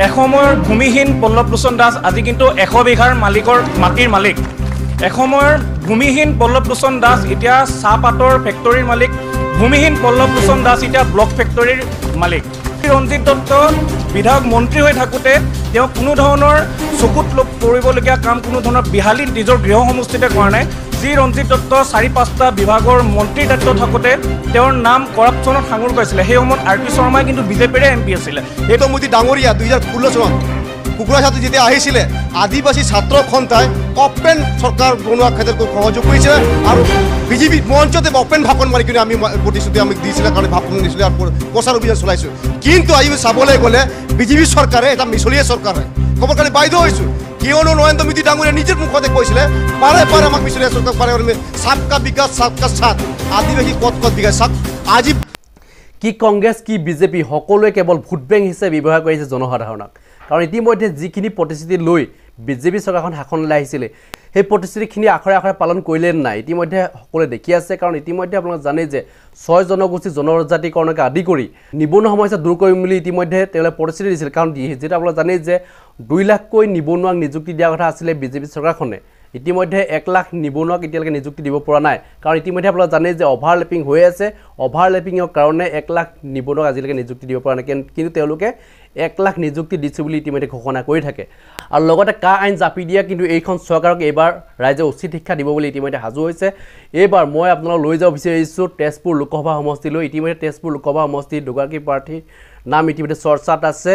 এসময়ৰ ভূমিহীন পল্লৱলোচন দাস আজি কিন্তু 100 বিঘাৰ মাটিৰ মালিক। এসময়ৰ ভূমিহীন পল্লৱলোচন দাস এতিয়া চাহপাতৰ ফেক্টৰীৰ মালিক। ভূমিহীন পল্লৱলোচন দাস এতিয়া ব্লক ফেক্টৰীৰ মালিক। ৰঞ্জিত দত্ত বিধায়ক মন্ত্ৰী হৈ থাকোঁতে তেওঁ কোনো ধৰণৰ চকুত পৰিবলগীয়া কাম কোনো ধৰণৰ বিহালী নিজৰ গৃহ সমষ্টিতে কৰা নাই। যি ৰঞ্জিত দত্ত 4-5টা বিভাগৰ মন্ত্ৰীৰ দায়িত্ব থাকোঁতে তেওঁৰ নাম কৰাপশ্যনত সাঙুৰ কৰিছিলে। সেই সময়ত RP শৰ্মাই কিন্তু বিজেপিৰে MP আছিলে। এইটো মোদী ডাঙৰীয়া 2016 চনত কুকুৰাঘাট যেতিয়া আহিছিলে আদিবাসী ছাত্ৰ সন্থাই অপেন চৰকাৰ বনোৱা ক্ষেত্ৰত সহযোগ কৰিছিলে আৰু বিজেপি মঞ্চতে অপেন ভাষণ মাৰি কিনে আমি প্ৰতিশ্ৰুতি আমি দিছিলে কাৰণে ভাষণ দিছিলে আৰু প্ৰচাৰ অভিযান চলাইছোঁ। কিন্তু আজি চাবলৈ গ'লে বিজেপি চৰকাৰে এটা মিছলীয়া চৰকাৰ হয় ক'বৰ কাৰণে বাধ্য হৈছোঁ। কিয়নো নৰেন্দ্ৰ মোদী ডাঙৰীয়া নিজৰ মুখতে কৈছিলে পাৰে আমাক মিছলীয়া চৰকাৰ পাৰে চাবকা বিকাশ চাবকা সাথ আদিবাসী ক'ত বিকাশ চাওক। আজি কি কংগ্ৰেছ কি বিজেপি সকলোৱে কেৱল ভোট বেংক হিচাপে ব্যৱহাৰ কৰিছে জনসাধাৰণক। কাৰণ ইতিমধ্যে যিখিনি প্ৰতিশ্ৰুতি লৈ বিজেপি চৰকাৰখন শাসনলৈ আহিছিলে সেই প্ৰতিশ্ৰুতিখিনি আখৰে আখৰে পালন কৰিলে নাই ইতিমধ্যে সকলোৱে দেখি আছে। কাৰণ ইতিমধ্যে আপোনালোকে জানে যে 6 জনগোষ্ঠী জনজাতিকৰণকে আদি কৰি নিবনুৱা সমস্যা দূৰ কৰিম বুলি ইতিমধ্যে তেওঁলোকে প্ৰতিশ্ৰুতি দিছিল। কাৰণ যিহেতু আপোনালোকে জানে যে 2 লাখকৈ নিবনুৱাক নিযুক্তি দিয়াৰ কথা আছিলে বিজেপি চৰকাৰখনে। ইতিমধ্যে 1 লাখ নিবনুৱাক এতিয়ালৈকে নিযুক্তি দিব পৰা নাই। কাৰণ ইতিমধ্যে আপোনালোকে জানে যে অভাৰলেপিং হৈ আছে। অভাৰলেপিঙৰ কাৰণে 1 লাখ নিবনুৱাক আজিলৈকে নিযুক্তি দিব পৰা নাই। কিন্তু তেওঁলোকে 1 লাখ নিযুক্তি দিছে বুলি ইতিমধ্যে ঘোষণা কৰি থাকে। আৰু লগতে কা আইন জাপি দিয়া কিন্তু এইখন চৰকাৰক এইবাৰ ৰাইজে উচিত শিক্ষা দিব বুলি ইতিমধ্যে সাজু হৈছে। এইবাৰ মই আপোনালোক লৈ যাব বিচাৰিছোঁ তেজপুৰ লোকসভা সমষ্টিলৈ। ইতিমধ্যে তেজপুৰ লোকসভা সমষ্টিৰ দুগৰাকী প্ৰাৰ্থীৰ নাম ইতিমধ্যে চৰ্চাত আছে।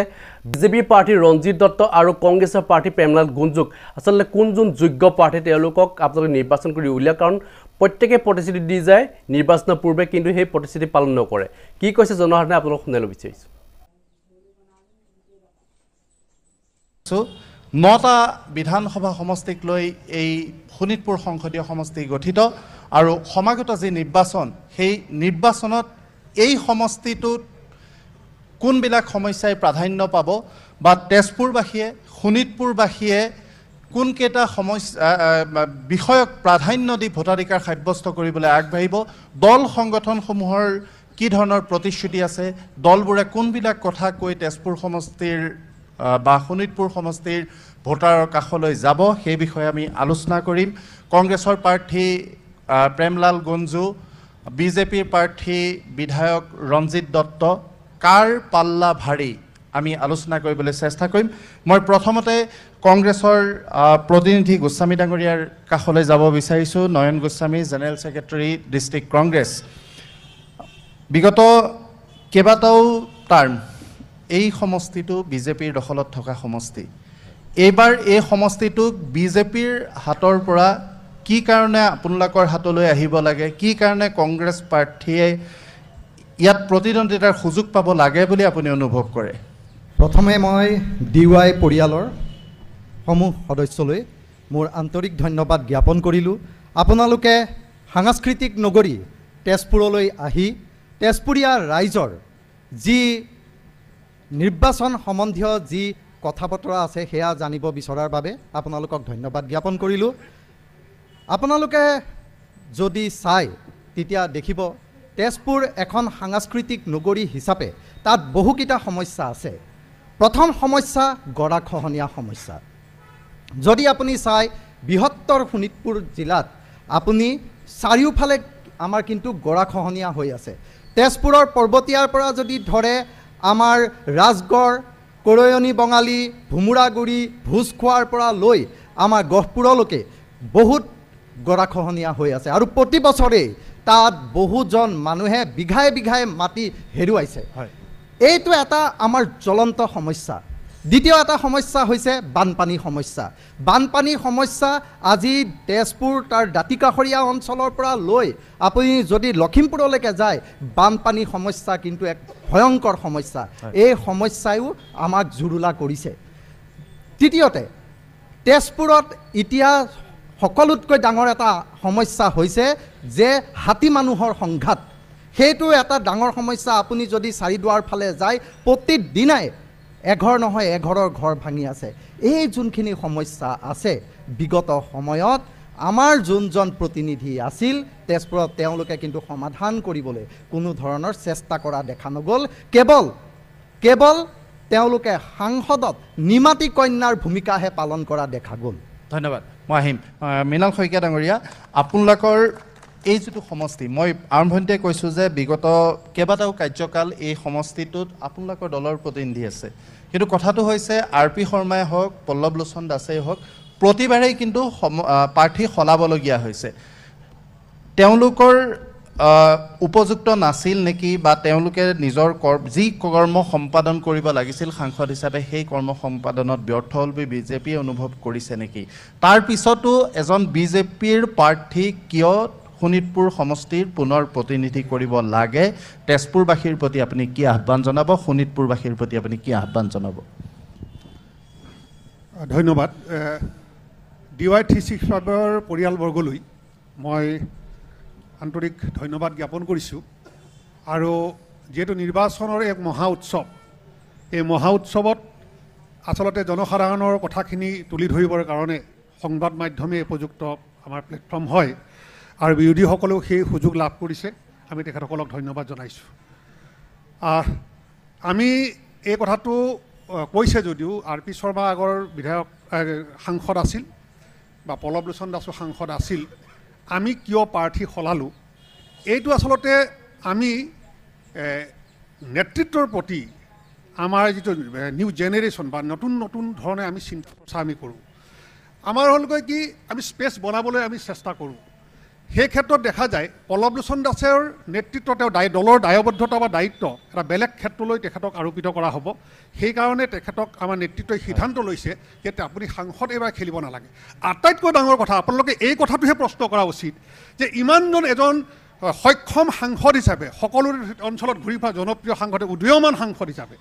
বিজেপি প্ৰাৰ্থী ৰঞ্জিত দত্ত আৰু কংগ্ৰেছৰ প্ৰাৰ্থী প্ৰেমলাল গুঞ্জুক। আচলতে কোনজন যোগ্য প্ৰাৰ্থী তেওঁলোকক আপোনালোকে নিৰ্বাচন কৰি উলিয়াওক। কাৰণ প্ৰত্যেকে প্ৰতিশ্ৰুতি দি যায় নিৰ্বাচনৰ পূৰ্বে কিন্তু সেই প্ৰতিশ্ৰুতি পালন নকৰে। কি কৈছে জনসাধাৰণে আপোনালোক শুনিব বিচাৰিছোঁ। 9টা বিধানসভা সমষ্টিক লৈ এই শোণিতপুৰ সংসদীয় সমষ্টি গঠিত আৰু সমাগত যি নিৰ্বাচন সেই নিৰ্বাচনত এই সমষ্টিটোত কোনবিলাক সমস্যাই প্ৰাধান্য পাব বা তেজপুৰবাসীয়ে শোণিতপুৰবাসীয়ে কোনকেইটা বিষয়ক প্ৰাধান্য দি ভোটাধিকাৰ সাব্যস্ত কৰিবলৈ আগবাঢ়িব, দল সংগঠনসমূহৰ কি ধৰণৰ প্ৰতিশ্ৰুতি আছে, দলবোৰে কোনবিলাক কথা কৈ তেজপুৰ সমষ্টিৰ বা শোণিতপুৰ সমষ্টিৰ ভোটাৰৰ কাষলৈ যাব সেই বিষয়ে আমি আলোচনা কৰিম। কংগ্ৰেছৰ প্ৰাৰ্থী প্ৰেমলাল গুঞ্জু, বিজেপিৰ প্ৰাৰ্থী বিধায়ক ৰঞ্জিত দত্ত, কাৰ পাল্লা ভাৰী আমি আলোচনা কৰিবলৈ চেষ্টা কৰিম। মই প্ৰথমতে কংগ্ৰেছৰ প্ৰতিনিধি গোস্বামী ডাঙৰীয়াৰ কাষলৈ যাব বিচাৰিছোঁ। Nayan Goswami, general secretary district Congress. বিগত কেইবাটাও টাৰ্ম এই সমষ্টিটো বিজেপিৰ দখলত থকা সমষ্টি। এইবাৰ এই সমষ্টিটোক বিজেপিৰ হাতৰ পৰা কি কাৰণে আপোনালোকৰ হাতলৈ আহিব লাগে, কি কাৰণে কংগ্ৰেছ প্ৰাৰ্থীয়ে ইয়াত প্ৰতিদ্বন্দ্বিতাৰ সুযোগ পাব লাগে বুলি আপুনি অনুভৱ কৰে? প্ৰথমে মই DY পৰিয়ালৰ সমূহ সদস্যলৈ মোৰ আন্তৰিক ধন্যবাদ জ্ঞাপন কৰিলোঁ। আপোনালোকে সাংস্কৃতিক নগৰী তেজপুৰলৈ আহি তেজপুৰীয়া ৰাইজৰ যি নিৰ্বাচন সম্বন্ধীয় যি কথা বতৰা আছে সেয়া জানিব বিচৰাৰ বাবে আপোনালোকক ধন্যবাদ জ্ঞাপন কৰিলোঁ। আপোনালোকে যদি চাই তেতিয়া দেখিব তেজপুৰ এখন সাংস্কৃতিক নগৰী হিচাপে তাত বহুকেইটা সমস্যা আছে। প্ৰথম সমস্যা গৰাখহনীয়া সমস্যা। যদি আপুনি চাই বৃহত্তৰ শোণিতপুৰ জিলাত আপুনি চাৰিওফালে আমাৰ কিন্তু গৰাখহনীয়া হৈ আছে। তেজপুৰৰ পৰ্বতীয়াৰ পৰা যদি ধৰে আমাৰ ৰাজগড়, কৰয়নী বঙালী, ভোমোৰাগুৰি, ভোজখোৱাৰ পৰা লৈ আমাৰ গহপুৰলৈকে বহুত গৰাখহনীয়া হৈ আছে আৰু প্ৰতি বছৰেই তাত বহুজন মানুহে বিঘাই বিঘাই মাটি হেৰুৱাইছে। এইটো এটা আমাৰ জ্বলন্ত সমস্যা। দ্বিতীয় এটা সমস্যা হৈছে বানপানী সমস্যা। বানপানী সমস্যা আজি তেজপুৰ তাৰ দাঁতিকাষৰীয়া অঞ্চলৰ পৰা লৈ আপুনি যদি লখিমপুৰলৈকে যায় বানপানী সমস্যা কিন্তু এক ভয়ংকৰ সমস্যা। এই সমস্যায়ো আমাক জুৰুলা কৰিছে। তৃতীয়তে তেজপুৰত এতিয়া সকলোতকৈ ডাঙৰ এটা সমস্যা হৈছে যে হাতী মানুহৰ সংঘাত। সেইটো এটা ডাঙৰ সমস্যা। আপুনি যদি চাৰিদুৱাৰ ফালে যায় প্ৰতিদিনাই এঘৰ নহয় এঘৰৰ ঘৰ ভাঙি আছে। এই যোনখিনি সমস্যা আছে বিগত সময়ত আমাৰ যোনজন প্ৰতিনিধি আছিল তেজপুৰত তেওঁলোকে কিন্তু সমাধান কৰিবলৈ কোনো ধৰণৰ চেষ্টা কৰা দেখা নগ'ল। কেৱল তেওঁলোকে সাংসদত নিমাতী কন্যাৰ ভূমিকাহে পালন কৰা দেখা গ'ল। ধন্যবাদ। মই আহিম মৃণাল শইকীয়া ডাঙৰীয়া, আপোনালোকৰ এই যিটো সমষ্টি, মই আৰম্ভণিতে কৈছোঁ যে বিগত কেইবাটাও কাৰ্যকাল এই সমষ্টিটোত আপোনালোকৰ দলৰ প্ৰতিনিধি আছে, কিন্তু কথাটো হৈছে RP শৰ্মাই হওক পল্লৱ লোচন দাসেই হওক প্ৰতিবাৰেই কিন্তু প্ৰাৰ্থী সলাবলগীয়া হৈছে। তেওঁলোকৰ উপযুক্ত নাছিল নেকি, বা তেওঁলোকে নিজৰ যি কৰ্ম সম্পাদন কৰিব লাগিছিল সাংসদ হিচাপে সেই কৰ্ম সম্পাদনত ব্যৰ্থ হ'ল বুলি বিজেপিয়ে অনুভৱ কৰিছে নেকি? তাৰ পিছতো এজন বিজেপিৰ প্ৰাৰ্থী কিয় শোণিতপুৰ সমষ্টিৰ পুনৰ প্ৰতিনিধি কৰিব লাগে? তেজপুৰবাসীৰ প্ৰতি আপুনি কি আহ্বান জনাব? শোণিতপুৰবাসীৰ প্ৰতি আপুনি কি আহ্বান জনাব? ধন্যবাদ। DY 365 পৰিয়ালবৰ্গলৈ মই আন্তৰিক ধন্যবাদ জ্ঞাপন কৰিছোঁ। আৰু যিহেতু নিৰ্বাচনৰ এক মহা উৎসৱ, এই মহা উৎসৱত আচলতে জনসাধাৰণৰ কথাখিনি তুলি ধৰিবৰ কাৰণে সংবাদ মাধ্যমে উপযুক্ত আমাৰ প্লেটফৰ্ম হয়, আৰু বিৰোধীসকলেও সেই সুযোগ লাভ কৰিছে। আমি তেখেতসকলক ধন্যবাদ জনাইছোঁ। আমি এই কথাটো কৈছে যদিও RP শৰ্মা আগৰ বিধায়ক সাংসদ আছিল বা পল্লৱ লোচন দাসো সাংসদ আছিল, আমি কিয় প্ৰাৰ্থী সলালোঁ, এইটো আচলতে আমি নেতৃত্বৰ প্ৰতি আমাৰ যিটো নিউ জেনেৰেশ্যন বা নতুন নতুন ধৰণে আমি চিন্তা চৰ্চা আমি কৰোঁ। আমাৰ হ'লগৈ কি, আমি স্পেচ বনাবলৈ আমি চেষ্টা কৰোঁ। সেই ক্ষেত্ৰত দেখা যায় পল্লৱ লোচন দাসৰ নেতৃত্ব তেওঁ দলৰ দায়বদ্ধতা বা দায়িত্ব এটা বেলেগ ক্ষেত্ৰলৈ তেখেতক আৰোপিত কৰা হ'ব। সেইকাৰণে তেখেতক আমাৰ নেতৃত্বই সিদ্ধান্ত লৈছে যে আপুনি সাংসদ এইবাৰ খেলিব নালাগে। আটাইতকৈ ডাঙৰ কথা, আপোনালোকে এই কথাটোহে প্ৰশ্ন কৰা উচিত যে ইমানজন এজন সক্ষম সাংসদ হিচাপে, সকলো অঞ্চলত ঘূৰি ফুৰা জনপ্ৰিয় সাংসদ, উদীয়মান সাংসদ হিচাপে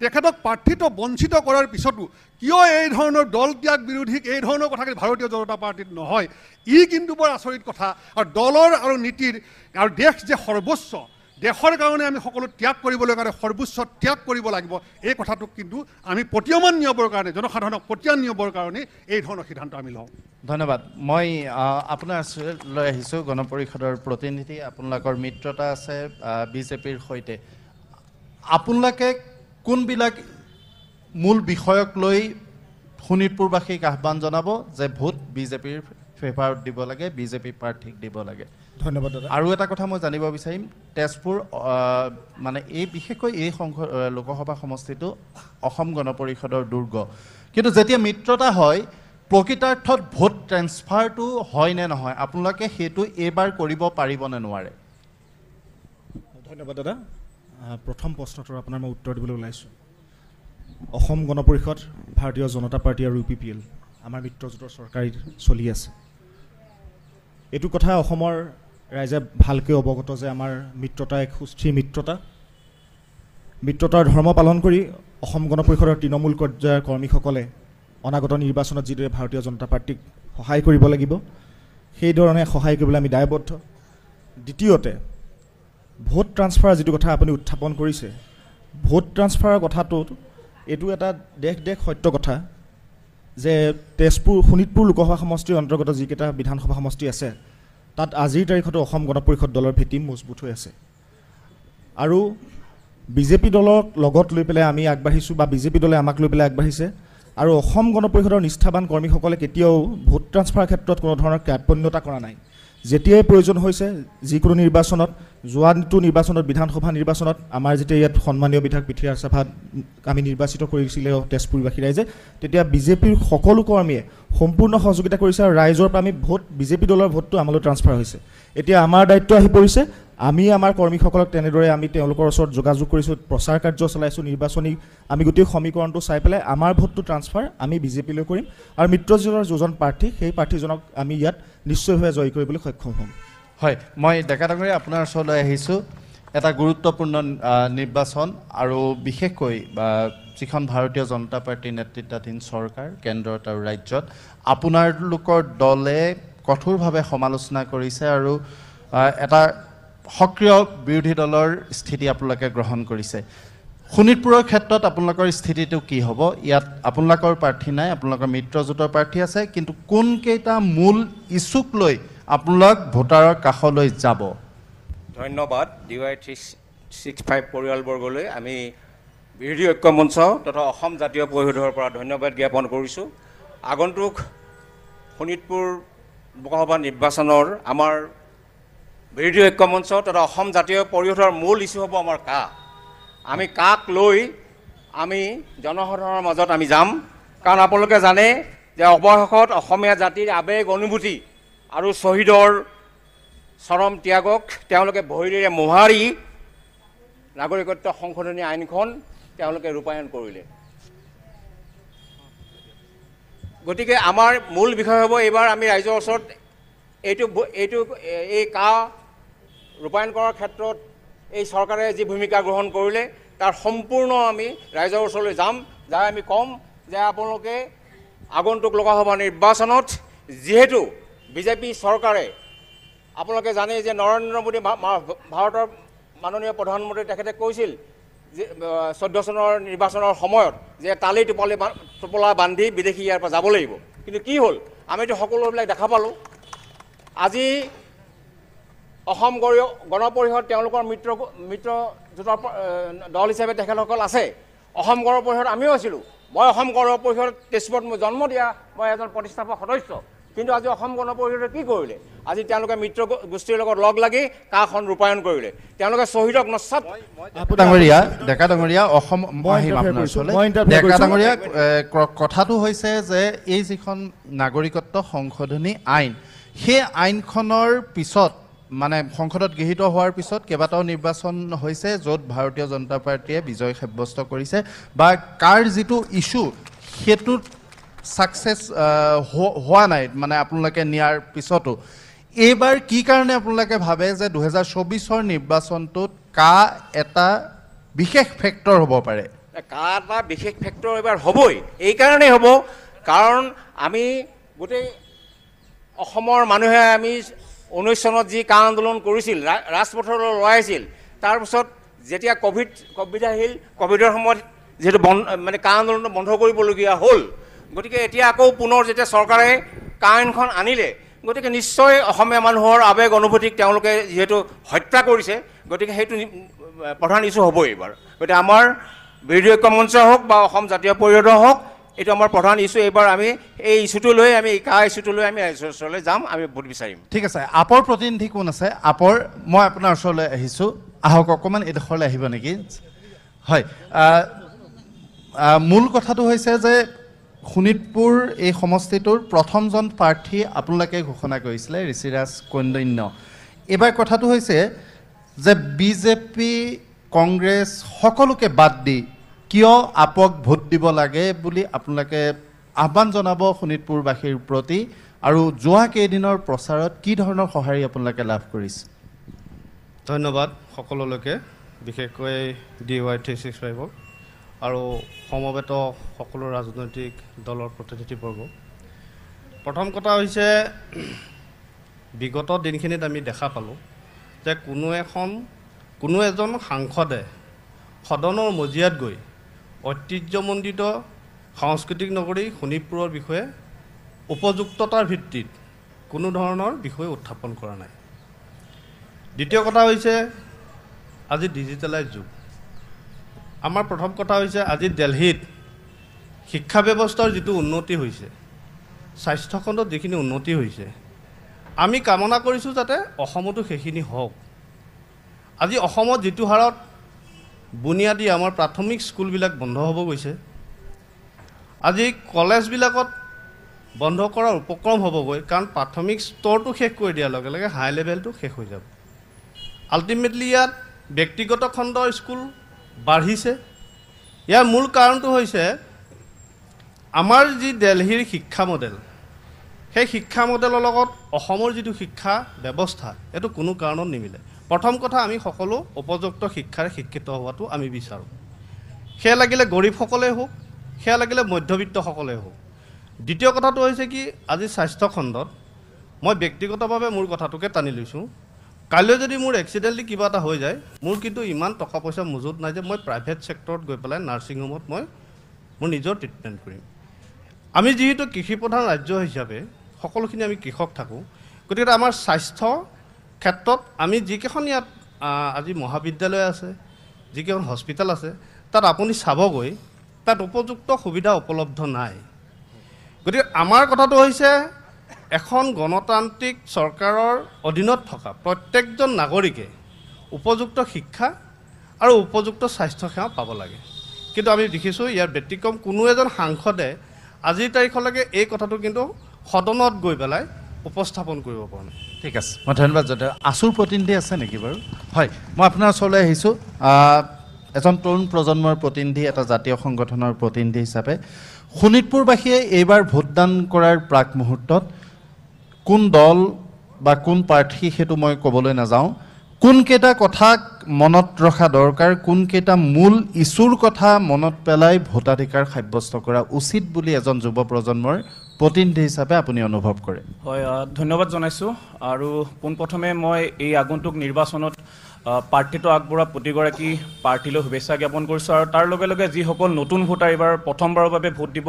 তেখেতক প্ৰাৰ্থিত্ব বঞ্চিত কৰাৰ পিছতো কিয় এই ধৰণৰ দল ত্যাগ বিৰোধীক এই ধৰণৰ কথা ভাৰতীয় জনতা পাৰ্টিত নহয়, ই কিন্তু বৰ আচৰিত কথা। আৰু দলৰ আৰু নীতিৰ আৰু দেশ যে সৰ্বোচ্চ, দেশৰ কাৰণে আমি সকলো ত্যাগ কৰিবলৈ কাৰণে সৰ্বোচ্চ ত্যাগ কৰিব লাগিব, এই কথাটোক কিন্তু আমি প্ৰতীয়মান নিয়মৰ কাৰণে, জনসাধাৰণক প্ৰতীয়মান নিয়মৰ কাৰণে এই ধৰণৰ সিদ্ধান্ত আমি লওঁ। ধন্যবাদ। মই আপোনাৰ লৈ আহিছোঁ গণপৰিষদৰ প্ৰতিনিধি, আপোনালোকৰ মিত্ৰতা আছে বিজেপিৰ সৈতে। আপোনালোকে কোনবিলাক মূল বিষয়ক লৈ শোণিতপুৰবাসীক আহ্বান জনাব যে ভোট বিজেপিৰ ফেভাৰত দিব লাগে, বিজেপি প্ৰাৰ্থীক দিব লাগে? ধন্যবাদ দাদা। আৰু এটা কথা মই জানিব বিচাৰিম, তেজপুৰ মানে এই বিশেষকৈ এই লোকসভা সমষ্টিটো অসম গণ পৰিষদৰ দুৰ্গ, কিন্তু যেতিয়া মিত্ৰতা হয় প্ৰকৃতাৰ্থত ভোট ট্ৰেন্সফাৰটো হয় নে নহয়, আপোনালোকে সেইটো এইবাৰ কৰিব পাৰিবনে নোৱাৰে? ধন্যবাদ দাদা। প্ৰথম প্ৰশ্নটোৰ আপোনাৰ মই উত্তৰ দিবলৈ ওলাইছোঁ। অসম গণ পৰিষদ, ভাৰতীয় জনতা পাৰ্টি আৰু UPPL আমাৰ মিত্ৰজোঁটৰ চৰকাৰ চলি আছে। এইটো কথা অসমৰ ৰাইজে ভালকৈ অৱগত যে আমাৰ মিত্ৰতা এক সুস্থিৰ মিত্ৰতা। মিত্ৰতাৰ ধৰ্ম পালন কৰি অসম গণ পৰিষদৰ তৃণমূল পৰ্যায়ৰ কৰ্মীসকলে অনাগত নিৰ্বাচনত যিদৰে ভাৰতীয় জনতা পাৰ্টিক সহায় কৰিব লাগিব, সেইধৰণে সহায় কৰিবলৈ আমি দায়বদ্ধ। দ্বিতীয়তে, ভোট ট্ৰান্সফাৰ যিটো কথা আপুনি উত্থাপন কৰিছে, ভোট ট্ৰান্সফাৰৰ কথাটোত এইটো এটা দেশ সত্য কথা যে শোণিতপুৰ লোকসভা সমষ্টিৰ অন্তৰ্গত যিকেইটা বিধানসভা সমষ্টি আছে তাত আজিৰ তাৰিখতো অসম গণ পৰিষদ দলৰ ভেটি মজবুত হৈ আছে। আৰু বিজেপি দলক লগত লৈ পেলাই আমি আগবাঢ়িছোঁ বা বিজেপি দলে আমাক লৈ পেলাই আগবাঢ়িছে। আৰু অসম গণ পৰিষদৰ নিষ্ঠাবান কৰ্মীসকলে কেতিয়াও ভোট ট্ৰান্সফাৰ ক্ষেত্ৰত কোনো ধৰণৰ কাৰ্পণ্যতা কৰা নাই। যেতিয়াই প্ৰয়োজন হৈছে যিকোনো নিৰ্বাচনত, যোৱাটো নিৰ্বাচনত বিধানসভা নিৰ্বাচনত আমাৰ যেতিয়া ইয়াত সন্মানীয় বিধায়ক পৃথ্বীৰাজ ৰাভাক আমি নিৰ্বাচিত কৰিছিলে তেজপুৰবাসী ৰাইজে, তেতিয়া বিজেপিৰ সকলো কৰ্মীয়ে সম্পূৰ্ণ সহযোগিতা কৰিছে আৰু ৰাইজৰ পৰা আমি বিজেপি দলৰ ভোটটো আমালৈ ট্ৰান্সফাৰ হৈছে। এতিয়া আমাৰ দায়িত্ব আহি পৰিছে, আমি আমাৰ কৰ্মীসকলক তেনেদৰে আমি তেওঁলোকৰ ওচৰত যোগাযোগ কৰিছোঁ, প্ৰচাৰ কাৰ্য চলাইছোঁ, নিৰ্বাচনী আমি গোটেই সমীকৰণটো চাই পেলাই আমাৰ ভোটটো ট্ৰান্সফাৰ আমি বিজেপিলৈ কৰিম আৰু মিত্ৰজোঁটৰ যিজন প্ৰাৰ্থী সেই প্ৰাৰ্থীজনক আমি ইয়াত নিশ্চয়ভাৱে জয়ী কৰিবলৈ সক্ষম হ'ম। হয়, মই ডেকা ডাঙৰীয়া আপোনাৰ ওচৰলৈ আহিছোঁ। এটা গুৰুত্বপূৰ্ণ নিৰ্বাচন আৰু বিশেষকৈ যিখন ভাৰতীয় জনতা পাৰ্টীৰ নেতৃত্বাধীন চৰকাৰ কেন্দ্ৰত আৰু ৰাজ্যত, আপোনালোকৰ দলে কঠোৰভাৱে সমালোচনা কৰিছে আৰু এটা সক্ৰিয় বিৰোধী দলৰ স্থিতি আপোনালোকে গ্ৰহণ কৰিছে। শোণিতপুৰৰ ক্ষেত্ৰত আপোনালোকৰ স্থিতিটো কি হ'ব? ইয়াত আপোনালোকৰ প্ৰাৰ্থী নাই, আপোনালোকৰ মিত্ৰজোঁটৰ প্ৰাৰ্থী আছে, কিন্তু কোনকেইটা মূল ইছ্যুক লৈ আপোনালোক ভোটাৰৰ কাষলৈ যাব? ধন্যবাদ DY 365 পৰিয়ালবৰ্গলৈ। আমি বিৰোধী ঐক্য মঞ্চ তথা অসম জাতীয় পৰিষদৰ পৰা ধন্যবাদ জ্ঞাপন কৰিছোঁ। আগন্তুক শোণিতপুৰ লোকসভা নিৰ্বাচনৰ আমাৰ বিৰোধী ঐক্য মঞ্চ তথা অসম জাতীয় পৰিষদৰ মূল ইছ্যু হ'ব আমাৰ আমি কাক লৈ আমি জনসাধাৰণৰ মাজত আমি যাম। কাৰণ আপোনালোকে জানে যে অৱশেষত অসমীয়া জাতিৰ আৱেগ অনুভূতি আৰু শ্বহীদৰ চৰম ত্যাগক তেওঁলোকে ভৰিৰে মোহাৰি নাগৰিকত্ব সংশোধনী আইনখন তেওঁলোকে ৰূপায়ণ কৰিলে। গতিকে আমাৰ মূল বিষয় হ'ব এইবাৰ আমি ৰাইজৰ ওচৰত এই ৰূপায়ণ কৰাৰ ক্ষেত্ৰত এই চৰকাৰে যি ভূমিকা গ্ৰহণ কৰিলে তাৰ সম্পূৰ্ণ আমি ৰাইজৰ ওচৰলৈ যাম, যাই আমি ক'ম যে আপোনালোকে আগন্তুক লোকসভা নিৰ্বাচনত যিহেতু বিজেপি চৰকাৰে আপোনালোকে জানে যে নৰেন্দ্ৰ মোদী ভাৰতৰ মাননীয় প্ৰধানমন্ত্ৰী তেখেতে কৈছিল যে 14 চনৰ নিৰ্বাচনৰ সময়ত যে তালি টোপলা বান্ধি বিদেশী ইয়াৰ পৰা যাব লাগিব। কিন্তু কি হ'ল আমিতো সকলোবিলাক দেখা পালোঁ। আজি অসম গণ পৰিষদ তেওঁলোকৰ মিত্ৰজোঁটৰ দল হিচাপে তেখেতসকল আছে। অসম গণ পৰিষদ আমিও আছিলোঁ। মই অসম গণ পৰিষদ তেজপুৰত মই জন্ম দিয়া মই এজন প্ৰতিষ্ঠাপক সদস্য। কিন্তু আজি অসম গণ পৰিষদে কি কৰিলে? আজি তেওঁলোকে মিত্ৰ গোষ্ঠীৰ লগত লগ লাগি কাখন ৰূপায়ণ কৰিলে। তেওঁলোকে শ্বহীদক নস্বাত ডেকা ডাঙৰীয়া অসম ডেকা ডাঙৰীয়া কথাটো হৈছে যে এই যিখন নাগৰিকত্ব সংশোধনী আইন সেই আইনখনৰ পিছত মানে সংসদত গৃহীত হোৱাৰ পিছত কেইবাটাও নিৰ্বাচন হৈছে য'ত ভাৰতীয় জনতা পাৰ্টীয়ে বিজয় সাব্যস্ত কৰিছে বা কাৰ যিটো ইছ্যু সেইটোত ছাকচেছ হোৱা নাই মানে আপোনালোকে নিয়াৰ পিছতো এইবাৰ কি কাৰণে আপোনালোকে ভাবে যে 2024 নিৰ্বাচনটোত এটা বিশেষ ফেক্টৰ হ'ব পাৰে? এটা বিশেষ ফেক্টৰ এবাৰ হ'বই। এই কাৰণেই হ'ব কাৰণ আমি গোটেই অসমৰ মানুহে আমি 19 চনত যি আন্দোলন কৰিছিল ৰাজপথলৈ লৰাইছিল তাৰপিছত যেতিয়া কভিড আহিল কভিডৰ সময়ত যিহেতু মানে আন্দোলনটো বন্ধ কৰিবলগীয়া হ'ল। গতিকে এতিয়া আকৌ পুনৰ যেতিয়া চৰকাৰে আইনখন আনিলে গতিকে নিশ্চয় অসমীয়া মানুহৰ আৱেগ অনুভূতিক তেওঁলোকে যিহেতু হত্যা কৰিছে গতিকে সেইটো প্ৰধান ইছ্যু হ'বই এইবাৰ। গতিকে আমাৰ বিৰোধী ঐক্য মঞ্চ হওক বা অসম জাতীয় পৰিষদ হওক এইটো আমাৰ প্ৰধান ইছ্যু। এইবাৰ আমি এই ইছ্যুটো লৈ আমি ইছ্যুটো লৈ আমি ৰাইজৰ ওচৰলৈ যাম, আমি ভোট বিচাৰিম। ঠিক আছে, আপৰ প্ৰতিনিধি কোন আছে? আপৰ মই আপোনাৰ ওচৰলৈ আহিছোঁ, আহক অকণমান এইডোখৰলৈ আহিব নেকি? হয়, মূল কথাটো হৈছে যে শোণিতপুৰ এই সমষ্টিটোৰ প্ৰথমজন প্ৰাৰ্থী আপোনালোকে ঘোষণা কৰিছিলে ঋষিৰাজ কন্দন্য। এইবাৰ কথাটো হৈছে যে বিজেপি কংগ্ৰেছ সকলোকে বাদ দি কিয় আপক ভোট দিব লাগে বুলি আপোনালোকে আহ্বান জনাব শোণিতপুৰবাসীৰ প্ৰতি আৰু যোৱা কেইদিনৰ প্ৰচাৰত কি ধৰণৰ সঁহাৰি আপোনালোকে লাভ কৰিছে? ধন্যবাদ সকলোলৈকে, বিশেষকৈ DY 365 আৰু সমবেত সকলো ৰাজনৈতিক দলৰ প্ৰতিনিধিবৰ্গ। প্ৰথম কথা হৈছে বিগত দিনখিনিত আমি দেখা পালোঁ যে কোনো এজন সাংসদে সদনৰ মজিয়াত গৈ ঐতিহ্যমণ্ডিত সাংস্কৃতিক নগৰী শোণিতপুৰৰ বিষয়ে উপযুক্ততাৰ ভিত্তিত কোনো ধৰণৰ বিষয় উত্থাপন কৰা নাই। দ্বিতীয় কথা হৈছে আজি ডিজিটেলাইজ যুগ। আমাৰ প্ৰথম কথা হৈছে আজি দিল্লীত শিক্ষা ব্যৱস্থাৰ যিটো উন্নতি হৈছে, স্বাস্থ্যখণ্ডত যিখিনি উন্নতি হৈছে, আমি কামনা কৰিছোঁ যাতে অসমতো সেইখিনি হওক। আজি অসমত যিটো হাৰত বুনিয়াদী আমাৰ প্ৰাথমিক স্কুলবিলাক বন্ধ হ'ব গৈছে, আজি কলেজবিলাকত বন্ধ কৰাৰ উপক্ৰম হ'বগৈ, কাৰণ প্ৰাথমিক স্তৰটো শেষ কৰি দিয়াৰ লগে লগে হাই লেভেলটো শেষ হৈ যাব। আল্টিমেটলি ইয়াত ব্যক্তিগত খণ্ডৰ স্কুল বাঢ়িছে। ইয়াৰ মূল কাৰণটো হৈছে আমাৰ যি দিল্লীৰ শিক্ষা মডেল, সেই শিক্ষা মডেলৰ লগত অসমৰ যিটো শিক্ষা ব্যৱস্থা এইটো কোনো কাৰণত নিমিলে। প্ৰথম কথা, আমি সকলো উপযুক্ত শিক্ষাৰে শিক্ষিত হোৱাটো আমি বিচাৰোঁ। সেয়া লাগিলে গৰীবসকলেই হওক, সেয়া লাগিলে মধ্যবিত্তসকলেই হওক। দ্বিতীয় কথাটো হৈছে কি, আজি স্বাস্থ্যখণ্ডত মই ব্যক্তিগতভাৱে মোৰ কথাটোকে টানি লৈছোঁ। কাইলৈ যদি মোৰ এক্সিডেণ্টলি কিবা এটা হৈ যায়, মোৰ কিন্তু ইমান টকা পইচা মজুত নাই যে মই প্ৰাইভেট ছেক্টৰত গৈ পেলাই নাৰ্ছিং হোমত মই মোৰ নিজৰ ট্ৰিটমেণ্ট কৰিম। আমি যিহেতু কৃষিপ্ৰধান ৰাজ্য হিচাপে সকলোখিনি আমি কৃষক থাকোঁ, গতিকে আমাৰ স্বাস্থ্য ক্ষেত্ৰত আমি যিকেইখন ইয়াত আজি মহাবিদ্যালয় আছে, যিকেইখন হস্পিটেল আছে, তাত আপুনি চাবগৈ তাত উপযুক্ত সুবিধা উপলব্ধ নাই। গতিকে আমাৰ কথাটো হৈছে এখন গণতান্ত্ৰিক চৰকাৰৰ অধীনত থকা প্ৰত্যেকজন নাগৰিকে উপযুক্ত শিক্ষা আৰু উপযুক্ত স্বাস্থ্যসেৱা পাব লাগে। কিন্তু আমি দেখিছোঁ ইয়াৰ ব্যতিক্ৰম কোনো এজন সাংসদে আজিৰ তাৰিখলৈকে এই কথাটো কিন্তু সদনত গৈ পেলাই উপস্থাপন কৰিব পৰা নাই। ঠিক আছে, মই ধন্যবাদ জনাইছোঁ। আছুৰ প্ৰতিনিধি আছে নেকি বাৰু? হয়, মই আপোনাৰ ওচৰলৈ আহিছোঁ এজন তৰুণ প্ৰজন্মৰ প্ৰতিনিধি, এটা জাতীয় সংগঠনৰ প্ৰতিনিধি হিচাপে। শোণিতপুৰবাসীয়ে এইবাৰ ভোটদান কৰাৰ প্ৰাক মুহূৰ্তত কোন দল বা কোন প্ৰাৰ্থী সেইটো মই ক'বলৈ নাযাওঁ, কোনকেইটা কথাক মনত ৰখা দৰকাৰ, কোনকেইটা মূল ইছ্যুৰ কথা মনত পেলাই ভোটাধিকাৰ সাব্যস্ত কৰা উচিত বুলি এজন যুৱ প্ৰজন্মৰ প্ৰতিনিধি হিচাপে আপুনি অনুভৱ কৰে? হয়, ধন্যবাদ জনাইছোঁ। আৰু পোনপ্ৰথমে মই এই আগন্তুক নিৰ্বাচনত প্ৰাৰ্থিত্ব আগবঢ়োৱা প্ৰতিগৰাকী প্ৰাৰ্থীলৈ শুভেচ্ছা জ্ঞাপন কৰিছোঁ আৰু তাৰ লগে লগে যিসকল নতুন ভোটাৰ এইবাৰ প্ৰথমবাৰৰ বাবে ভোট দিব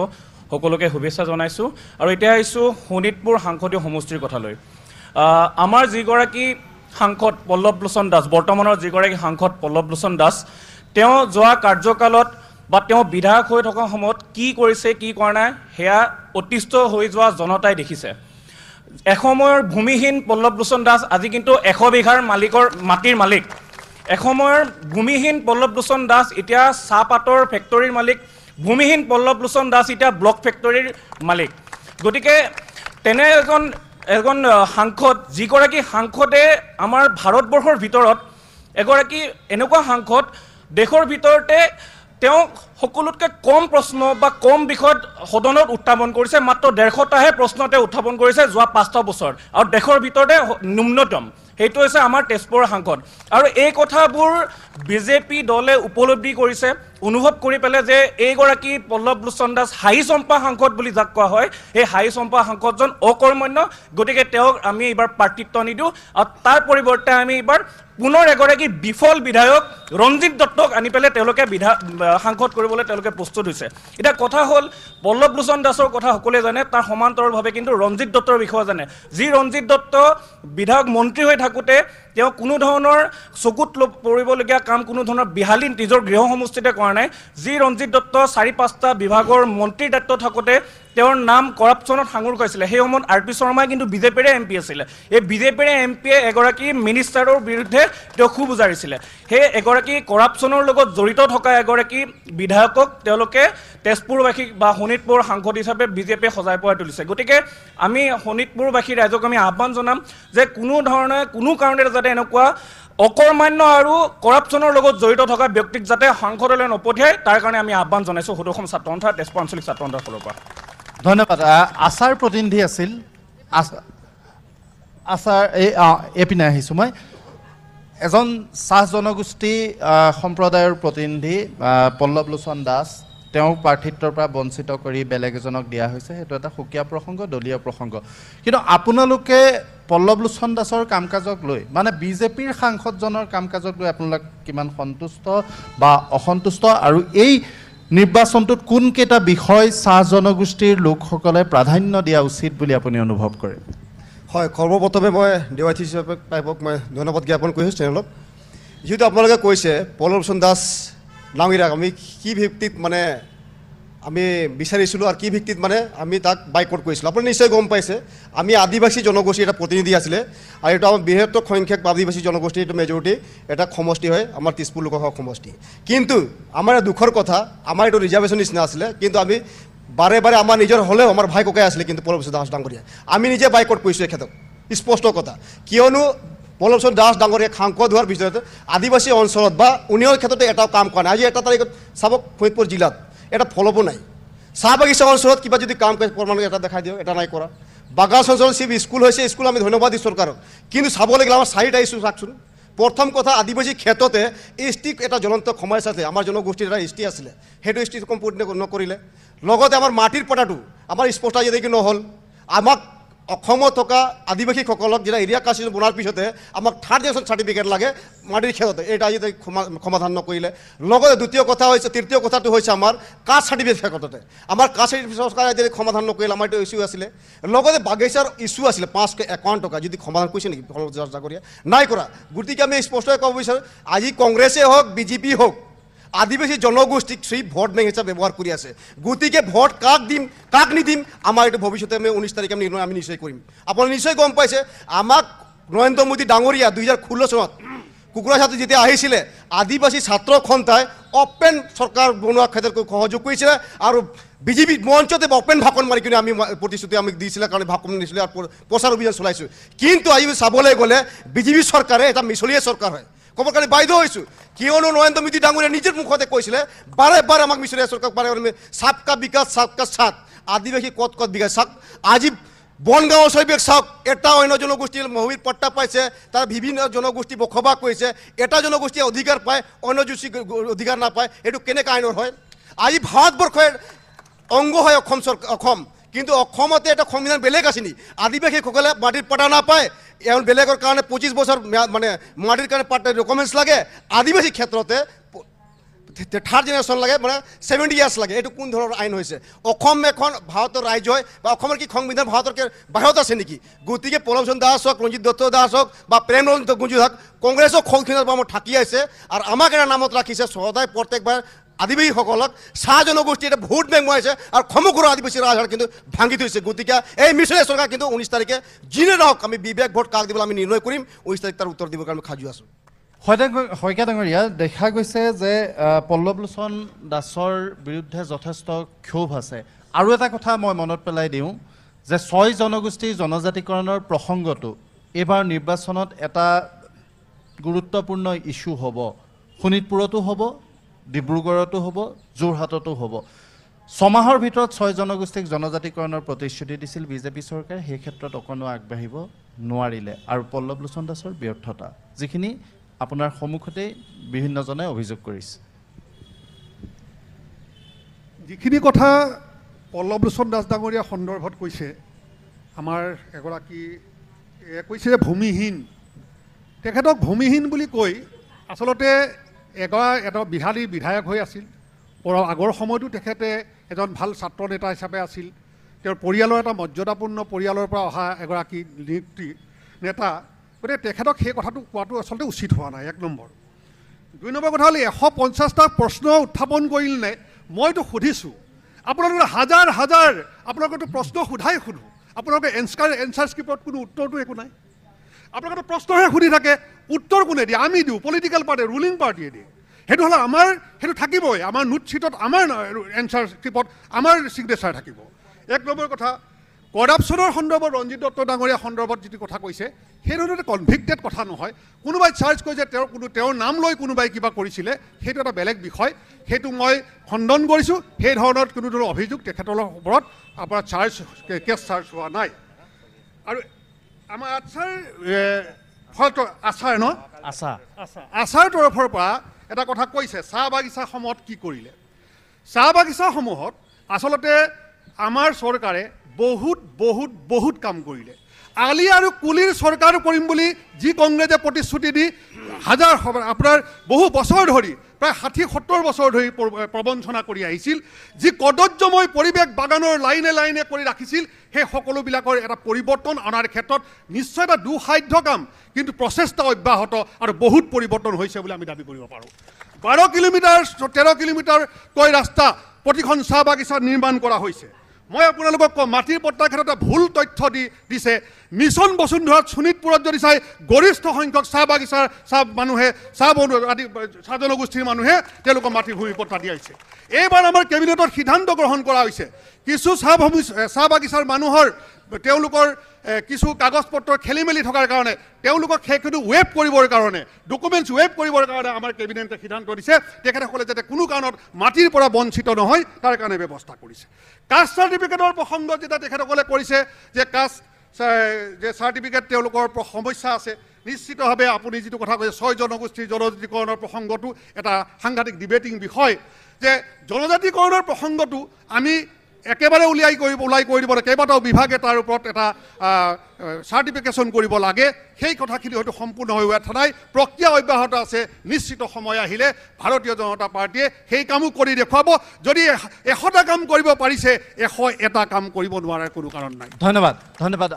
সকলোকে শুভেচ্ছা জনাইছোঁ। আৰু এতিয়া আহিছোঁ শোণিতপুৰ সাংসদীয় সমষ্টিৰ কথালৈ। আমাৰ যিগৰাকী সাংসদ পল্লৱলোচন দাস, বৰ্তমানৰ যিগৰাকী সাংসদ পল্লৱলোচন দাস, তেওঁ যোৱা কাৰ্যকালত বা তেওঁ বিধায়ক হৈ থকা সময়ত কি কৰিছে কি কৰা নাই সেয়া অতিষ্ঠ হৈ যোৱা জনতাই দেখিছে। এসময়ৰ ভূমিহীন পল্লৱলোচন দাস আজি কিন্তু 100 বিঘাৰ মাটিৰ মালিক। এসময়ৰ ভূমিহীন পল্লৱলোচন দাস এতিয়া চাহপাতৰ ফেক্টৰীৰ মালিক। ভূমিহীন পল্লৱলোচন দাস এতিয়া ব্লক ফেক্টৰীৰ মালিক। গতিকে তেনে এজন সাংসদ, যিগৰাকী সাংসদে আমাৰ ভাৰতবৰ্ষৰ ভিতৰত এগৰাকী এনেকুৱা সাংসদ দেশৰ ভিতৰতে তেওঁ সকলোতকৈ কম প্ৰশ্ন বা কম বিষয়ত সদনত উত্থাপন কৰিছে। মাত্ৰ 150টাহে প্ৰশ্ন তেওঁ উত্থাপন কৰিছে যোৱা 5টা বছৰ, আৰু দেশৰ ভিতৰতে ন্যূনতম। সেইটো হৈছে আমাৰ তেজপুৰৰ সাংসদ। আৰু এই কথাবোৰ বিজেপি দলে উপলব্ধি কৰিছে, অনুভৱ কৰি পেলাই যে এইগৰাকী পল্লৱলোচন দাস হাই চম্পা সাংসদ বুলি যাক কোৱা হয়, এই হাই চম্পা সাংসদজন অকৰ্মণ্য। গতিকে তেওঁক আমি এইবাৰ প্ৰাৰ্থিত্ব নিদিওঁ আৰু তাৰ পৰিৱৰ্তে আমি এইবাৰ পুনৰ এগৰাকী বিফল বিধায়ক ৰঞ্জিত দত্তক আনি পেলাই তেওঁলোকে সাংসদ কৰিবলৈ তেওঁলোকে প্ৰস্তুত হৈছে। এতিয়া কথা হ'ল পল্লৱলোচন দাসৰ কথা সকলোৱে জানে, তাৰ সমান্তৰালভাৱে কিন্তু ৰঞ্জিত দত্তৰ বিষয়ে জানে। যি ৰঞ্জিত দত্ত বিধায়ক মন্ত্ৰী হৈ থাকোঁতে তেওঁ কোনো ধৰণৰ চকুত পৰিবলগীয়া কাম, কোনো ধৰণৰ বিহালী নিজৰ গৃহ সমষ্টিতে কৰা নাই। যি ৰঞ্জিত দত্ত 4-5টা বিভাগৰ মন্ত্ৰীৰ দায়িত্ব থাকোঁতে তেওঁৰ নাম কৰাপশ্যনত সাঙুৰ খাইছিলে। সেই সময়ত RP শৰ্মাই কিন্তু বিজেপিৰে MP আছিলে। এই বিজেপিৰে MPয়ে এগৰাকী মিনিষ্টাৰৰ বিৰুদ্ধে তেওঁ খুব উজাৰিছিলে। সেই এগৰাকী কৰাপশ্যনৰ লগত জড়িত থকা এগৰাকী বিধায়কক তেওঁলোকে তেজপুৰবাসীক বা শোণিতপুৰ সাংসদ হিচাপে বিজেপিয়ে সজাই পৰাই তুলিছে। গতিকে আমি শোণিতপুৰবাসী ৰাইজক আমি আহ্বান জনাম যে কোনো কাৰণতে যাতে এনেকুৱা অকৰ্মান্য আৰু কৰাপশ্যনৰ লগত জড়িত থকা ব্যক্তিক যাতে সাংসদলৈ নপঠিয়ায়, তাৰ কাৰণে আমি আহ্বান জনাইছোঁ সদৌ ছাত্ৰ সন্থা, তেজপুৰ আঞ্চলিক ছাত্ৰ সন্থাৰ ফালৰ পৰা। ধন্যবাদ। আচাৰ প্ৰতিনিধি আছিল, আচাৰ এইপিনে আহিছোঁ মই। এজন চাহ জনগোষ্ঠী সম্প্ৰদায়ৰ প্ৰতিনিধি পল্লৱলোচন দাস, তেওঁক প্ৰাৰ্থিত্বৰ পৰা বঞ্চিত কৰি বেলেগ এজনক দিয়া হৈছে। সেইটো এটা সুকীয়া প্ৰসংগ, দলীয় প্ৰসংগ। কিন্তু আপোনালোকে পল্লৱলোচন দাসৰ কাম কাজক লৈ, মানে বিজেপিৰ সাংসদজনৰ কাম কাজক লৈ আপোনালোক কিমান সন্তুষ্ট বা অসন্তুষ্ট, আৰু এই নিৰ্বাচনটোত কোনকেইটা বিষয় চাহ জনগোষ্ঠীৰ লোকসকলে প্ৰাধান্য দিয়া উচিত বুলি আপুনি অনুভৱ কৰে? হয়, সৰ্বপ্ৰথমে মই DYT হিচাপে পাইবক মই ধন্যবাদ জ্ঞাপন কৰিছোঁ চেনেলক। যিহেতু আপোনালোকে কৈছে পল্লৱলোচন দাস ডাঙৰীয়াক আমি কি ভিত্তিত মানে আমি বিচাৰিছিলোঁ আৰু কি ভিত্তিত মানে আমি তাক বাইকট কৰিছিলোঁ। আপুনি নিশ্চয় গম পাইছে আমি আদিবাসী জনগোষ্ঠীৰ এটা প্ৰতিনিধি আছিলে, আৰু এইটো আমাৰ বৃহত্তৰ সংখ্যক আদিবাসী জনগোষ্ঠীৰ এইটো মেজৰিটি এটা সমষ্টি হয়, আমাৰ তেজপুৰ লোকসভা সমষ্টি। কিন্তু আমাৰ দুখৰ কথা, আমাৰ এইটো ৰিজাৰ্ভেশ্যন নিচিনা আছিলে, কিন্তু আমি বাৰে বাৰে আমাৰ নিজৰ হ'লেও আমাৰ ভাই ককাই আছিলে, কিন্তু পল্লৱলোচন দাস ডাঙৰীয়া আমি নিজে বাইকট কৰিছোঁ এখেতক। স্পষ্ট কথা, কিয়নো পল্লৱলোচন দাস ডাঙৰীয়া সাংসদ হোৱাৰ পিছতে আদিবাসী অঞ্চলত বা উন্নয়নৰ ক্ষেত্ৰতে এটাও কাম কৰা নাই। আজি এটা তাৰিখত চাবক শোণিতপুৰ জিলাত এটা ফলবো নাই। চাহ বাগিচা অঞ্চলত কিবা যদি কাম কৰে প্ৰমাণ এটা দেখাই দিয়ক, এটা নাই কৰা। বাগাছ অঞ্চলত চিফ স্কুল হৈছে, স্কুল আমি ধন্যবাদ দিওঁ চৰকাৰক, কিন্তু চাব লাগিলে আমাৰ 4টা ইছ্যু চাওকচোন। প্ৰথম কথা, আদিবাসী ক্ষেত্ৰতে ST এটা জ্বলন্ত সমস্যা আছে। আমাৰ জনগোষ্ঠীৰ এটা ST আছিলে, সেইটো ST কমপ্লিট নকৰিলে। লগতে আমাৰ মাটিৰ পটাটো আমাৰ স্পষ্ট যেনেকৈ নহ'ল। আমাক অসমত থকা আদিবাসীসকলক যেতিয়া এৰিয়া কাষ্ট বনোৱাৰ পিছতে আমাক 3rd জেনেৰেশ্যন চাৰ্টিফিকেট লাগে মাটিৰ ক্ষেত্ৰতে, এইটো আজি সমাধান নকৰিলে। লগতে তৃতীয় কথাটো হৈছে আমাৰ কাষ্ট চাৰ্টিফিকেট ক্ষেত্ৰতে আমাৰ কাষ্ট চাৰ্টিফিকেট চৰকাৰে যদি সমাধান নকৰিলে, আমাৰ এইটো ইছ্যু আছিলে। লগতে বাগিচাৰ ইছ্যু আছিলে 551 টকা, যদি সমাধান কৰিছে নেকি পল্লৱলোচন ডাঙৰীয়া? নাই কৰা। গতিকে আমি স্পষ্টকৈ ক'ব বিচাৰোঁ, আজি কংগ্ৰেছেই হওক BJP হওক, আদিবাসী জনগোষ্ঠীক সেই ভোট ব্যাংক হিসাবে ব্যবহার করে আছে গতিকে ভোট কাক দিম কাক নিদিম আমার এটা ভবিষ্যতে আমি 19 তারিখে আমি নিশ্চয় কৰিম আপোনালোকে নিশ্চয় গম পাইছে আমাক নৰেন্দ্ৰ মোদী ডাঙৰীয়া 2016 চনত কুকুৰাঘাটত যেতিয়া আহিছিলে আদিবাসী ছাত্ৰ সন্থাই অপেন চৰকাৰ বনোৱাৰ ক্ষেত্ৰত সহযোগ কৰিছিলে আৰু বিজেপি মঞ্চতে অপেন ভাষণ মাৰি কিনে আমি প্ৰতিশ্ৰুতি আমি দিছিলে কাৰণে ভাষণ দিছিলে আৰু প্ৰচাৰ অভিযান চলাইছোঁ কিন্তু আজি চাবলৈ গ'লে বিজেপি চৰকাৰে এটা মিছলীয়া চৰকাৰ হয় ক'বৰ কাৰণে বাধ্য হৈছোঁ কিয়নো নৰেন্দ্ৰ মোদী ডাঙৰীয়া নিজৰ মুখতে কৈছিলে বাৰে বাৰে আমাক মিছলীয়া চৰকাৰ বাৰে চাবকা বিকাশ চাবকা সাথ আদিবাসী ক'ত ক'ত বিকাশ চাওক আজি বনগাঁৱৰ ছবিক চাওক এটা অন্য জনগোষ্ঠীৰ মহিৰ পট্টা পাইছে তাৰ বিভিন্ন জনগোষ্ঠী বসবাস কৰিছে এটা জনগোষ্ঠীয়ে অধিকাৰ পায় অন্য অধিকাৰ নাপায় এইটো কেনেকৈ আইনৰ হয় আজি ভাৰতবৰ্ষৰ অংগ হয় অসম কিন্তু অসমতে এটা সংবিধান বেলেগ আছে নি আদিবাসীসকলে মাটিৰ পট্টা নাপায় এওঁ বেলেগৰ কাৰণে 25 বছৰ মানে মাটিৰ কাৰণে পাট্টা ডকুমেণ্টছ লাগে আদিবাসী ক্ষেত্ৰতে থাৰ্ড জেনেৰেশ্যন লাগে মানে 70 ইয়াৰ্ছ লাগে এইটো কোন ধৰণৰ আইন হৈছে অসম এখন ভাৰতৰ ৰাজ্য হয় বা অসমৰ কি সংবিধান ভাৰতৰ বাহিৰত আছে নেকি গতিকে পৰমচন্দ্ৰ দাস হওক ৰঞ্জিত দত্ত দাস হওক বা প্ৰেম ৰঞ্জিত গুঞ্জু হওক কংগ্ৰেছক সংবিধানৰ পৰা থাকি আছে আৰু আমাক এটা নামত ৰাখিছে সদায় প্ৰত্যেকবাৰ আদিবাসীসকলক চাহ জনগোষ্ঠী এটা ভোট বেংক মাৰিছে আৰু সমগ্ৰ আদিবাসী ৰাজহাড় কিন্তু ভাঙি থৈছে গতিকে এই মিছলীয়া চৰকাৰ কিন্তু 19 তাৰিখে যিনে নহওক আমি বিবেক ভোট কাক দিবলৈ আমি নিৰ্ণয় কৰিম 19 তাৰিখ তাৰ উত্তৰ দিবৰ কাৰণে আমি সাজু আছোঁ শইকীয়া ডাঙৰীয়া দেখা গৈছে যে পল্লৱলোচন দাসৰ বিৰুদ্ধে যথেষ্ট ক্ষোভ আছে আৰু এটা কথা মই মনত পেলাই দিওঁ যে 6 জনগোষ্ঠীৰ জনজাতিকৰণৰ প্ৰসংগটো এইবাৰ নিৰ্বাচনত এটা গুৰুত্বপূৰ্ণ ইস্যু হ'ব শোণিতপুৰতো হ'ব ডিব্ৰুগড়তো হ'ব যোৰহাটতো হ'ব 6 মাহৰ ভিতৰত 6 জনগোষ্ঠীক জনজাতিকৰণৰ প্ৰতিশ্ৰুতি দিছিল বিজেপি চৰকাৰে সেই ক্ষেত্ৰত অকণো আগবাঢ়িব নোৱাৰিলে আৰু পল্লৱলোচন দাসৰ ব্যৰ্থতা যিখিনি আপোনাৰ সন্মুখতে বিভিন্নজনে অভিযোগ কৰিছে যিখিনি কথা পল্লৱলোচন দাস ডাঙৰীয়া সন্দৰ্ভত কৈছে আমাৰ এগৰাকী কৈছে যে ভূমিহীন তেখেতক ভূমিহীন বুলি কৈ আচলতে এটা বিহালী বিধায়ক হৈ আছিল আগৰ সময়তো তেখেতে এজন ভাল ছাত্ৰ নেতা হিচাপে আছিল তেওঁৰ পৰিয়ালৰ এটা মৰ্যাদাপূৰ্ণ পৰিয়ালৰ পৰা অহা এগৰাকী নেতা গতিকে তেখেতক সেই কথাটো কোৱাটো আচলতে উচিত হোৱা নাই 1 নম্বৰ 2 নম্বৰ কথা হ'ল 150টা প্ৰশ্ন উত্থাপন কৰিল নে মইতো সুধিছোঁ আপোনালোকে হাজাৰ হাজাৰ আপোনালোকেতো প্ৰশ্ন সোধাই সোধোঁ আপোনালোকে এনচাৰ স্ক্ৰিপ্টত কোনো উত্তৰটো একো নাই আপোনালোকে প্ৰশ্নহে সুধি থাকে উত্তৰ কোনে দিয়ে আমি দিওঁ পলিটিকেল পাৰ্টি ৰুলিং পাৰ্টিয়ে দিয়ে সেইটো হ'লে আমাৰ সেইটো থাকিবই আমাৰ নোট শ্বীটত আমাৰ এনচাৰ স্ক্ৰিপ্টত আমাৰ ছিগনেচাৰ থাকিব 1 নম্বৰ কথা কৰাপশ্যনৰ সন্দৰ্ভত ৰঞ্জিত দত্ত ডাঙৰীয়া সন্দৰ্ভত যিটো কথা কৈছে সেই ধৰণে কনভিক্টেড কথা নহয় কোনোবাই চাৰ্জ কৰে যে তেওঁৰ নাম লৈ কোনোবাই কিবা কৰিছিলে সেইটো এটা বেলেগ বিষয় সেইটো মই খণ্ডন কৰিছোঁ সেই ধৰণৰ কোনো ধৰণৰ অভিযোগ তেখেতৰ ওপৰত আপোনাৰ কেছ চাৰ্জ হোৱা নাই আৰু আমাৰ আছাৰ তৰফৰ পৰা এটা কথা কৈছে চাহ বাগিচাসমূহত কি কৰিলে চাহ বাগিচাসমূহত আচলতে আমাৰ চৰকাৰে বহুত কাম কৰিলে আলি আৰু কুলিৰ চৰকাৰ কৰিম বুলি যি কংগ্ৰেছে প্ৰতিশ্ৰুতি দি আপোনাৰ বহু বছৰ ধৰি প্ৰায় 60-70 বছৰ ধৰি প্ৰবঞ্চনা কৰি আহিছিল যি কদৰ্যময় পৰিৱেশ বাগানৰ লাইনে কৰি ৰাখিছিল সেই সকলোবিলাকৰ এটা পৰিৱৰ্তন অনাৰ ক্ষেত্ৰত নিশ্চয় এটা দুঃসাধ্য কাম কিন্তু প্ৰচেষ্টা অব্যাহত আৰু বহুত পৰিৱৰ্তন হৈছে বুলি আমি দাবী কৰিব পাৰোঁ 12 কিলোমিটাৰ 13 কিলোমিটাৰকৈ ৰাস্তা প্ৰতিখন চাহ বাগিচা নিৰ্মাণ কৰা হৈছে মই আপোনালোকক কওঁ মাটিৰ পট্টাৰ ক্ষেত্ৰত এটা ভুল তথ্য দিছে মিছন বসুন্ধৰাত শোণিতপুৰত যদি চাই গৰিষ্ঠ সংখ্যক চাহ বাগিচাৰ চাহ জনগোষ্ঠীৰ মানুহে তেওঁলোকৰ মাটিৰ ভূমি পট্টা দিয়া হৈছে এইবাৰ আমাৰ কেবিনেটত সিদ্ধান্ত গ্ৰহণ কৰা হৈছে কিছু চাহ বাগিচাৰ মানুহৰ তেওঁলোকৰ কিছু কাগজ পত্ৰৰ খেলি মেলি থকাৰ কাৰণে তেওঁলোকক সেইটো ৱেব কৰিবৰ কাৰণে ডকুমেণ্টছ ৱেব কৰিবৰ কাৰণে আমাৰ কেবিনেটে সিদ্ধান্ত দিছে তেখেতসকলে যাতে কোনো কাৰণত মাটিৰ পৰা বঞ্চিত নহয় তাৰ কাৰণে ব্যৱস্থা কৰিছে কাষ্ট চাৰ্টিফিকেটৰ প্ৰসংগত যেতিয়া তেখেতসকলে কৰিছে যে কাষ্ট যে চাৰ্টিফিকেট তেওঁলোকৰ সমস্যা আছে নিশ্চিতভাৱে আপুনি যিটো কথা কৈছে 6 জনগোষ্ঠীৰ জনজাতিকৰণৰ প্ৰসংগটো এটা সাংঘাতিক ডিবেটিং বিষয় যে জনজাতিকৰণৰ প্ৰসংগটো আমি একেবাৰে ওলাই কৰি দিব কেইবাটাও বিভাগে তাৰ ওপৰত এটা চাৰ্টিফিকেশ্যন কৰিব লাগে সেই কথাখিনি হয়তো সম্পূৰ্ণ হৈ উঠা নাই প্ৰক্ৰিয়া অব্যাহত আছে নিশ্চিত সময় আহিলে ভাৰতীয় জনতা পাৰ্টিয়ে সেই কামো কৰি দেখুৱাব যদি 100টা কাম কৰিব পাৰিছে 101টা কাম কৰিব নোৱাৰাৰ কোনো কাৰণ নাই ধন্যবাদ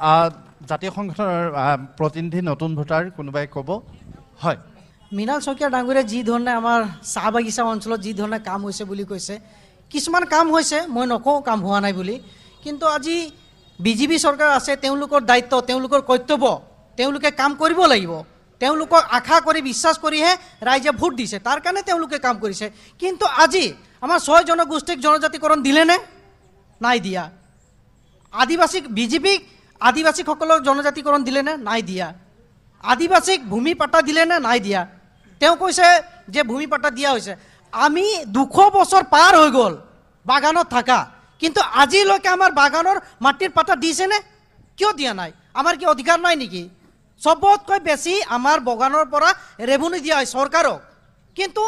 জাতীয় সংগঠনৰ প্ৰতিনিধি নতুন ভোটাৰ কোনোবাই ক'ব হয় মৃণাল শইকীয়া ডাঙৰীয়াই যি ধৰণে আমাৰ চাহ বাগিচা অঞ্চলত যি ধৰণে কাম হৈছে বুলি কৈছে, কিছুমান কাম হৈছে, মই নকওঁ কাম হোৱা নাই বুলি, কিন্তু আজি বিজেপি চৰকাৰ আছে, তেওঁলোকৰ দায়িত্ব, তেওঁলোকৰ কৰ্তব্য, তেওঁলোকে কাম কৰিব লাগিব। তেওঁলোকক আশা কৰি বিশ্বাস কৰিহে ৰাইজে ভোট দিছে, তাৰ কাৰণে তেওঁলোকে কাম কৰিছে। কিন্তু আজি আমাৰ 6 জনগোষ্ঠীক জনজাতিকৰণ দিলেনে? নাই দিয়া। বিজেপিক আদিবাসীসকলক জনজাতিকৰণ দিলেনে? নাই দিয়া। আদিবাসীক ভূমি পাট্টা দিলেনে? নাই দিয়া। তেওঁ কৈছে যে ভূমি পাট্টা দিয়া হৈছে। আমি 200 বছৰ পাৰ হৈ গ'ল বাগানত থকা, কিন্তু আজিলৈকে আমাৰ বাগানৰ মাটিৰ পাট্টা দিছেনে? কিয় দিয়া নাই? আমাৰ কি অধিকাৰ নাই নেকি? সবতকৈ বেছি আমাৰ বাগানৰ পৰা ৰেভিনিউ দিয়া হয় চৰকাৰক, কিন্তু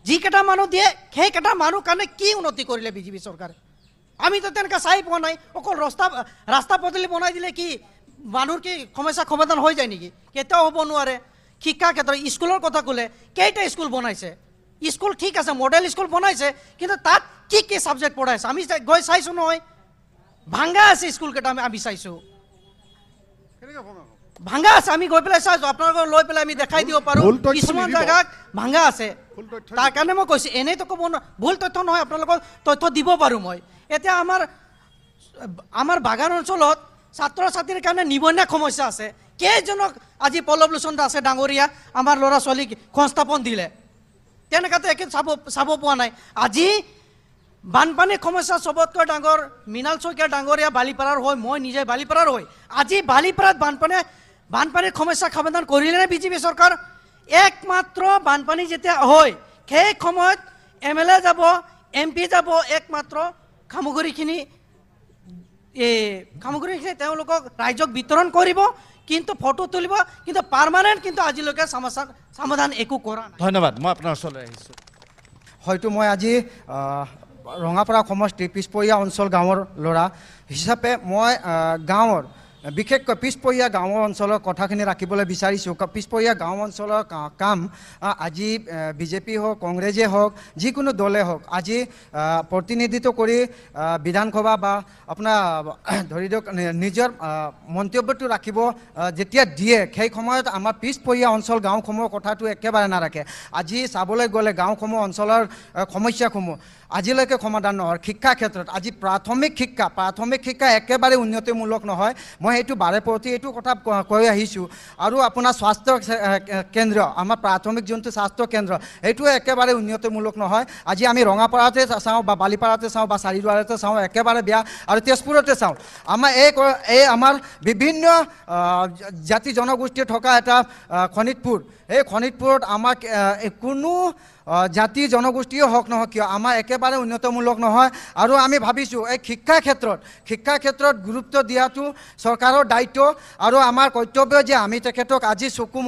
যিকেইটা মানুহ দিয়ে সেইকেইটা মানুহ কাৰণে কি উন্নতি কৰিলে বিজেপি চৰকাৰে? আমিতো তেনেকৈ চাই পোৱা নাই। অকল ৰাস্তা পদূলি বনাই দিলে কি মানুহৰ কি সমস্যা সমাধান হৈ যায় নেকি? কেতিয়াও হ'ব নোৱাৰে। শিক্ষা ক্ষেত্ৰত স্কুলৰ কথা ক'লে, কেইটা স্কুল বনাইছে? স্কুল ঠিক আছে, মডেল স্কুল বনাইছে, কিন্তু তাত কি কি ছাবজেক্ট পঢ়াইছে? আমি গৈ চাইছোঁ নহয়, ভাঙা আছে স্কুলকেইটা। আমি চাইছোঁ ভাঙা আছে। আমি গৈ পেলাই চাইছোঁ, আপোনালোকক লৈ পেলাই আমি দেখাই দিব পাৰোঁ কিছুমান জেগাত ভাঙা আছে। তাৰ কাৰণে মই কৈছোঁ, এনেইতো ক'ব ভুল তথ্য নহয়, আপোনালোকক তথ্য দিব পাৰোঁ মই। এতিয়া আমাৰ বাগান অঞ্চলত ছাত্ৰ ছাত্ৰীৰ কাৰণে নিবনুৱা সমস্যা আছে। কেইজনক আজি পল্লৱ লোচন দাসে ডাঙৰীয়া আমাৰ ল'ৰা ছোৱালীক সংস্থাপন দিলে? তেনেকুৱাতে একে চাব পোৱা নাই। আজি বানপানীৰ সমস্যা চবতকৈ ডাঙৰ মৃণাল শইকীয়া ডাঙৰীয়া বালিপাৰাৰ হৈ, মই নিজে বালিপাৰাৰ হৈ, আজি বালিপাৰাত বানপানীৰ সমস্যা সমাধান কৰিলেনে বিজেপি চৰকাৰ? একমাত্ৰ বানপানী যেতিয়া হয় সেই সময়ত MLA যাব, MP যাব, একমাত্ৰ সামগ্ৰীখিনি তেওঁলোকক ৰাইজক বিতৰণ কৰিব, কিন্তু ফটো তুলিব, কিন্তু পাৰ্মানেণ্ট কিন্তু আজিলৈকে সমস্যাৰ সমাধান একো কৰা নাই। ধন্যবাদ। মই আপোনাৰ ওচৰলৈ আহিছোঁ। হয়তো মই আজি ৰঙাপাৰা সমষ্টি পিছপৰীয়া অঞ্চল গাঁৱৰ ল'ৰা হিচাপে মই গাঁৱৰ বিশেষকৈ পিছপৰীয়া গাঁৱৰ অঞ্চলৰ কথাখিনি ৰাখিবলৈ বিচাৰিছোঁ। পিছপৰীয়া গাঁও অঞ্চলৰ কাম আজি বিজেপি হওক, কংগ্ৰেছে হওক, যিকোনো দলে হওক, আজি প্ৰতিনিধিত্ব কৰি বিধানসভা বা আপোনাৰ ধৰি দিয়ক নিজৰ মন্তব্যটো ৰাখিব যেতিয়া দিয়ে, সেই সময়ত আমাৰ পিছপৰীয়া অঞ্চল গাঁওসমূহৰ কথাটো একেবাৰে নাৰাখে। আজি চাবলৈ গ'লে গাঁওসমূহ অঞ্চলৰ সমস্যাসমূহ আজিলৈকে সমাধান নহয়। শিক্ষাৰ ক্ষেত্ৰত আজি প্ৰাথমিক শিক্ষা একেবাৰে উন্নতিমূলক নহয়। মই সেইটো বাৰে প্ৰতি এইটো কথা কৈ আহিছোঁ। আৰু আপোনাৰ স্বাস্থ্য কেন্দ্ৰ, আমাৰ প্ৰাথমিক যোনটো স্বাস্থ্য কেন্দ্ৰ, সেইটো একেবাৰে উন্নতিমূলক নহয়। আজি আমি ৰঙাপাৰাতে চাওঁ বা বালিপাৰাতে চাওঁ বা চাৰিদুৱাৰতে চাওঁ, একেবাৰে বেয়া। আৰু তেজপুৰতে চাওঁ, আমাৰ আমাৰ বিভিন্ন জাতি জনগোষ্ঠী থকা এটা শোণিতপুৰ, এই শোণিতপুৰত আমাক কোনো জাতি জনগোষ্ঠীয়ে হওক নহওক কিয় আমাৰ একেবাৰে উন্নতমূলক নহয়। আৰু আমি ভাবিছোঁ এই শিক্ষাৰ ক্ষেত্ৰত গুৰুত্ব দিয়াটো চৰকাৰৰ দায়িত্ব আৰু আমাৰ কৰ্তব্য যে আমি তেখেতক আজি চকু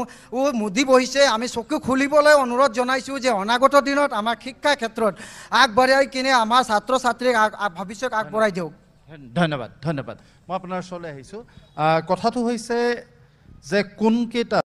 মুদি বহিছে, আমি চকু খুলিবলৈ অনুৰোধ জনাইছোঁ যে অনাগত দিনত আমাৰ শিক্ষাৰ ক্ষেত্ৰত আগবাঢ়াই কিনে আমাৰ ছাত্ৰ ছাত্ৰীক ভৱিষ্যত আগবঢ়াই দিয়ক। ধন্যবাদ। মই আপোনাৰ ওচৰলৈ আহিছোঁ। কথাটো হৈছে যে কোনকেইটা